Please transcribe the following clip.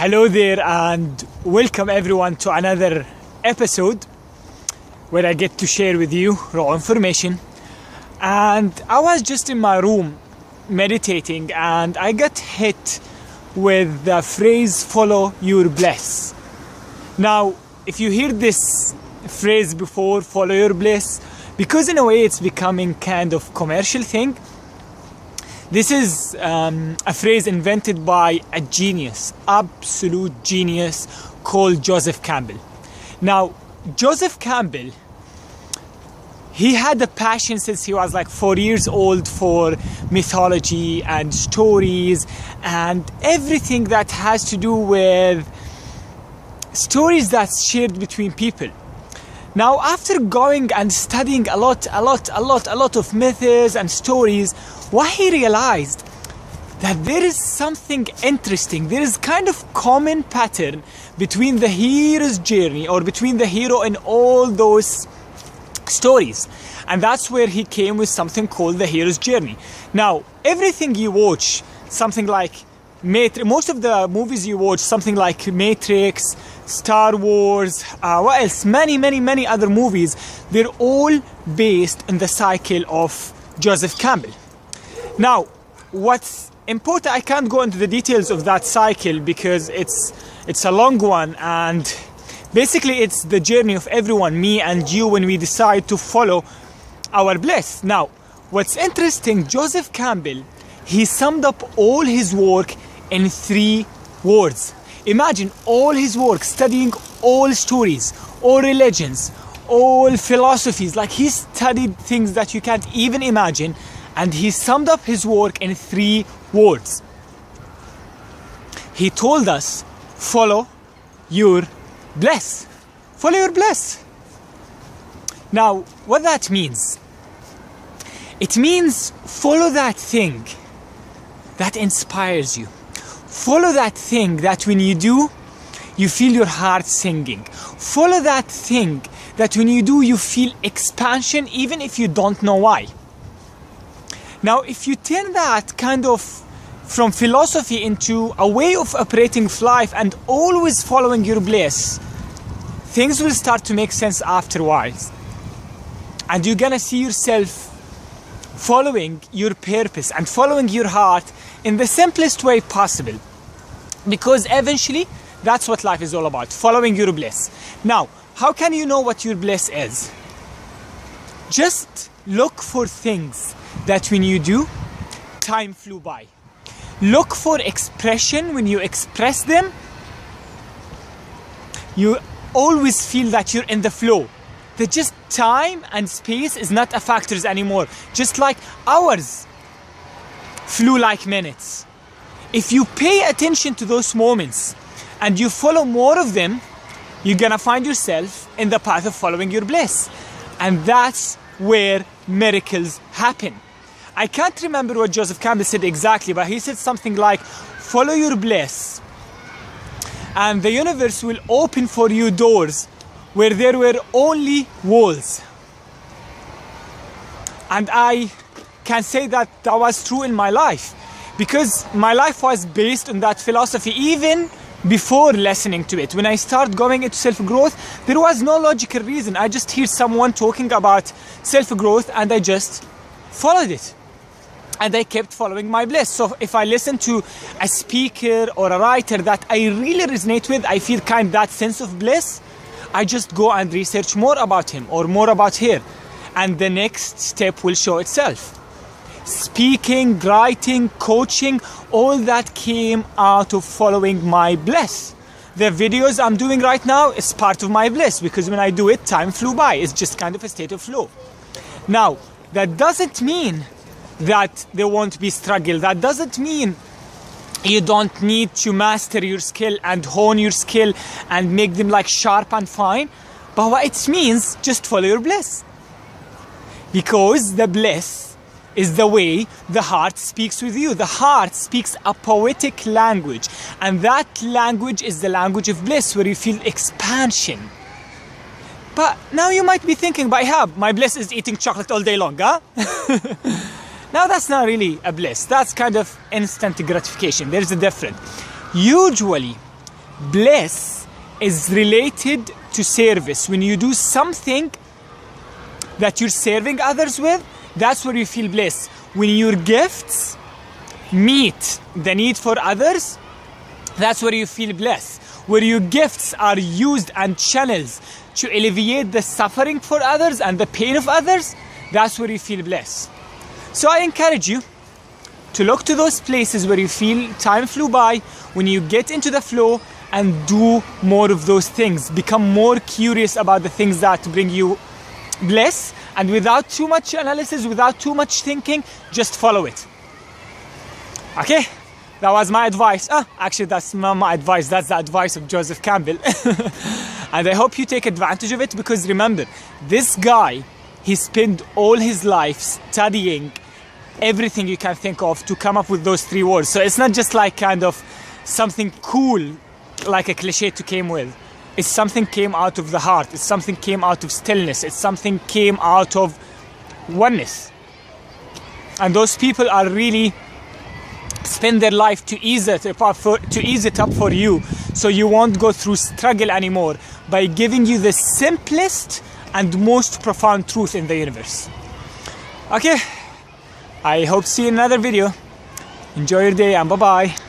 Hello there and welcome everyone to another episode where I get to share with you raw information. And I was just in my room meditating and I got hit with the phrase follow your bliss. Now if you hear this phrase before, follow your bliss, because in a way it's becoming kind of commercial thing. This is a phrase invented by a genius, absolute genius, called Joseph Campbell. Now, Joseph Campbell, he had a passion since he was like 4 years old for mythology and stories and everything that has to do with stories that's shared between people. Now, after going and studying a lot of myths and stories, what he realized that there is something interesting. There is kind of common pattern between the hero's journey or between the hero and all those stories. And that's where he came with something called the hero's journey. Now, everything you watch, something like most of the movies you watch, something like Matrix, Star Wars, what else? Many other movies, they're all based on the cycle of Joseph Campbell. Now, what's important, I can't go into the details of that cycle because it's a long one, and basically it's the journey of everyone, me and you, when we decide to follow our bliss. Now, what's interesting, Joseph Campbell, he summed up all his work in 3 words. Imagine all his work, studying all stories, all religions, all philosophies, like he studied things that you can't even imagine, and he summed up his work in 3 words. He told us, follow your bliss. Follow your bliss. Now, what that means? It means follow that thing that inspires you. Follow that thing that when you do, you feel your heart singing. Follow that thing that when you do, you feel expansion, even if you don't know why. Now, if you turn that kind of from philosophy into a way of operating life and always following your bliss, things will start to make sense afterwards. And you're gonna see yourself following your purpose and following your heart in the simplest way possible. Because eventually, that's what life is all about, following your bliss. Now, how can you know what your bliss is? Just look for things that when you do, time flew by. Look for expression. When you express them, you always feel that you're in the flow. That just time and space is not a factor anymore. Just like hours flew like minutes. If you pay attention to those moments and you follow more of them, you're gonna find yourself in the path of following your bliss. And that's where miracles happen. I can't remember what Joseph Campbell said exactly, but he said something like, follow your bliss and the universe will open for you doors where there were only walls. And I can say that that was true in my life, because my life was based on that philosophy even before listening to it. When I started going into self-growth, there was no logical reason. I just heard someone talking about self-growth and I just followed it. And I kept following my bliss. So if I listen to a speaker or a writer that I really resonate with, I feel kind of that sense of bliss, I just go and research more about him or more about her. And the next step will show itself. Speaking, writing, coaching, all that came out of following my bliss. The videos I'm doing right now is part of my bliss, because when I do it, time flew by. It's just kind of a state of flow. Now, that doesn't mean that there won't be struggle. That doesn't mean you don't need to master your skill and hone your skill and make them like sharp and fine. But what it means, just follow your bliss. Because the bliss is the way the heart speaks with you. The heart speaks a poetic language. And that language is the language of bliss, where you feel expansion. But now you might be thinking, but Ihab, my bliss is eating chocolate all day long, huh? Now that's not really a bliss. That's kind of instant gratification. There's a difference. Usually, bliss is related to service. When you do something that you're serving others with, that's where you feel bliss. When your gifts meet the need for others, that's where you feel bliss. Where your gifts are used and channels to alleviate the suffering for others and the pain of others, that's where you feel bliss. So I encourage you to look to those places where you feel time flew by, when you get into the flow, and do more of those things. Become more curious about the things that bring you bliss, and without too much analysis, without too much thinking, just follow it. Okay, that was my advice. Actually, that's not my advice, that's the advice of Joseph Campbell. And I hope you take advantage of it, because remember, this guy, he spent all his life studying everything you can think of to come up with those 3 words. So it's not just like kind of something cool, like a cliche to came with. It's something came out of the heart. It's something came out of stillness. It's something came out of oneness. And those people are really spend their life to ease it up for you, so you won't go through struggle anymore, by giving you the simplest and most profound truth in the universe. Okay, I hope to see you in another video. Enjoy your day, and bye bye.